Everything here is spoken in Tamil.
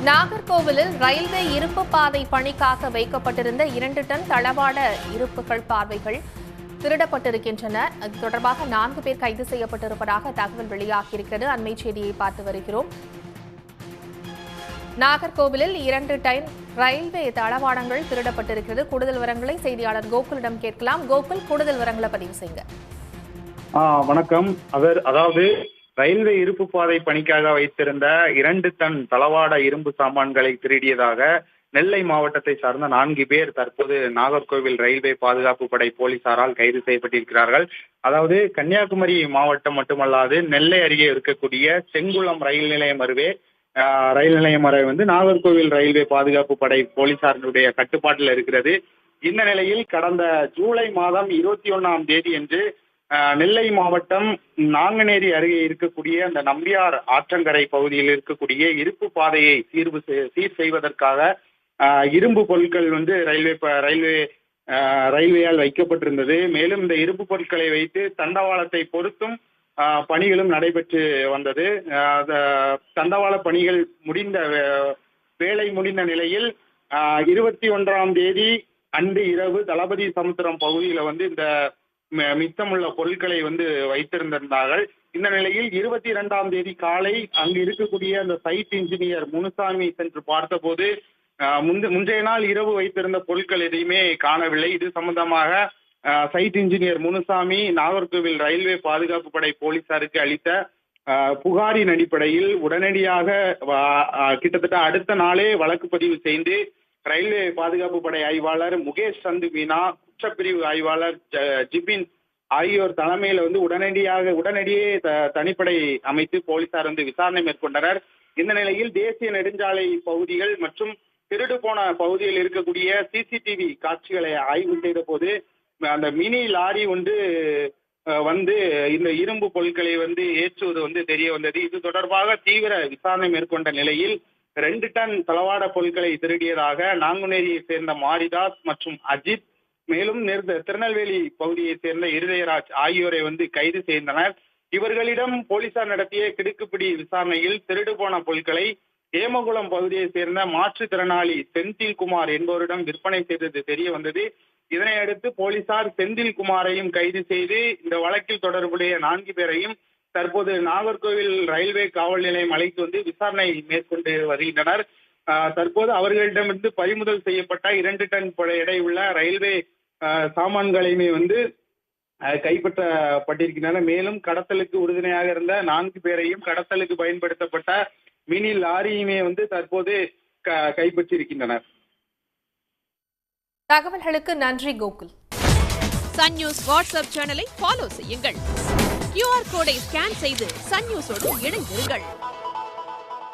நாகர்கோவிலில் ரயில்வே இருப்பு பாதை பணிக்காக வைக்கப்பட்டிருந்த 2 டன் தளவாட இருப்புகள் பார்வைகள் திருடப்பட்டிருக்கின்றன. அது தொடர்பாக 4 பேர் கைது செய்யப்பட்டிருப்பதாக தகவல் வெளியாகியிருக்கிறது. அண்மை செய்தியை பார்த்து வருகிறோம். நாகர்கோவிலில் 2 டன் ரயில்வே தளவாடங்கள் திருடப்பட்டிருக்கிறது. கூடுதல் விவரங்களை செய்தியாளர் கோகுலிடம் கேட்கலாம். கோகுல், கூடுதல் விவரங்களை பதிவு செய்யுங்க. வணக்கம். அதாவது ரயில்வே இருப்பு பாதை பணிக்காக வைத்திருந்த 2 டன் தளவாட இரும்பு சாமான்களை திருடியதாக நெல்லை மாவட்டத்தை சார்ந்த 4 பேர் தற்போது நாகர்கோவில் ரயில்வே பாதுகாப்பு படை போலீசாரால் கைது செய்யப்பட்டிருக்கிறார்கள். அதாவது கன்னியாகுமரி மாவட்டம் மட்டுமல்லாது நெல்லை அருகே இருக்கக்கூடிய செங்குளம் ரயில் நிலையம் அருகே நாகர்கோவில் ரயில்வே பாதுகாப்பு படை போலீசாரினுடைய கட்டுப்பாட்டில் இருக்கிறது. இந்த நிலையில் கடந்த ஜூலை மாதம் 21ஆம் தேதி அன்று நெல்லை மாவட்டம் நாங்குநேரி அருகே இருக்கக்கூடிய அந்த நம்பியார் ஆற்றங்கரை பகுதியில் இருக்கக்கூடிய இருப்பு பாதையை சீர் செய்வதற்காக இரும்பு பொருட்கள் ரயில்வேயால் வைக்கப்பட்டிருந்தது. மேலும் இந்த இரும்பு பொருட்களை வைத்து தண்டவாளத்தை பொருத்தும் பணிகளும் நடைபெற்று வந்தது. தண்டவாள பணிகள் வேலை முடிந்த நிலையில் 21ஆம் தேதி அன்று இரவு தளபதி சமுத்திரம் பகுதியில் இந்த மிச்சமுள்ள பொருட்களை வைத்திருந்தார்கள். இந்த நிலையில் 22ஆம் தேதி காலை அங்கு இருக்கக்கூடிய அந்த சைட் இன்ஜினியர் முனுசாமி சென்று பார்த்தபோது முந்தைய நாள் இரவு வைத்திருந்த பொருட்கள் எதையுமே காணவில்லை. இது சம்பந்தமாக site engineer Munusamy Nagercoil railway பாதுகாப்பு படை போலீசாருக்கு அளித்த புகாரின் அடிப்படையில் உடனடியாக கிட்டத்தட்ட அடுத்த நாளே வழக்கு பதிவு செய்து ரயில்வே பாதுகாப்பு படை ஆய்வாளர் முகேஷ் சந்து மீனா, குற்றப்பிரிவு ஆய்வாளர் ஜிபின் ஆகியோர் தலைமையில் உடனடியே தனிப்படை அமைத்து போலீசார் விசாரணை மேற்கொண்டனர். இந்த நிலையில் தேசிய நெடுஞ்சாலை பகுதிகள் மற்றும் திருடு போன பகுதியில் இருக்கக்கூடிய சிசிடிவி காட்சிகளை ஆய்வு செய்த போது அந்த மினி லாரி இந்த இரும்பு பொருட்களை ஏற்றுவது தெரிய வந்தது. இது தொடர்பாக தீவிர விசாரணை மேற்கொண்ட நிலையில் 2 டன் தளவாட பொருட்களை திருடியதாக நாங்குநேரியை சேர்ந்த மாரிதாஸ் மற்றும் அஜித், மேலும் திருநெல்வேலி பகுதியை சேர்ந்த இருதயராஜ் ஆகியோரை கைது செய்தனர். இவர்களிடம் போலீசார் நடத்திய கிடுக்குப்பிடி விசாரணையில் திருடு போன பொருட்களை ஏமகுளம் பகுதியை சேர்ந்த மாற்றுத்திறனாளி செந்தில்குமார் என்பவரிடம் விற்பனை செய்தது தெரிய வந்தது. இதனையடுத்து போலீசார் செந்தில்குமாரையும் கைது செய்து இந்த வழக்கில் தொடர்புடைய 4 பேரையும் தற்போது நாகர்கோவில் ரயில்வே காவல் நிலையம் அழைத்து விசாரணை மேற்கொண்டு வருகின்றனர். தற்போது அவர்களிடமிருந்து பறிமுதல் செய்யப்பட்ட 2 டன் எடையுள்ள ரயில்வே சாமான்களையுமே கைப்பற்றப்பட்டிருக்கின்றன. மேலும் கடத்தலுக்கு உறுதுணையாக இருந்த 4 பேரையும் கடத்தலுக்கு பயன்படுத்தப்பட்ட மினி லாரியுமே தற்போது கைப்பற்றியிருக்கின்றனர். தகவல்களுக்கு நன்றி கோகுல். சன் நியூஸ் வாட்ஸ்அப் சேனலை ஃபாலோ செய்யுங்கள். QR கோடை ஸ்கேன் செய்து சன் நியூஸோடு இணைந்திருங்கள்.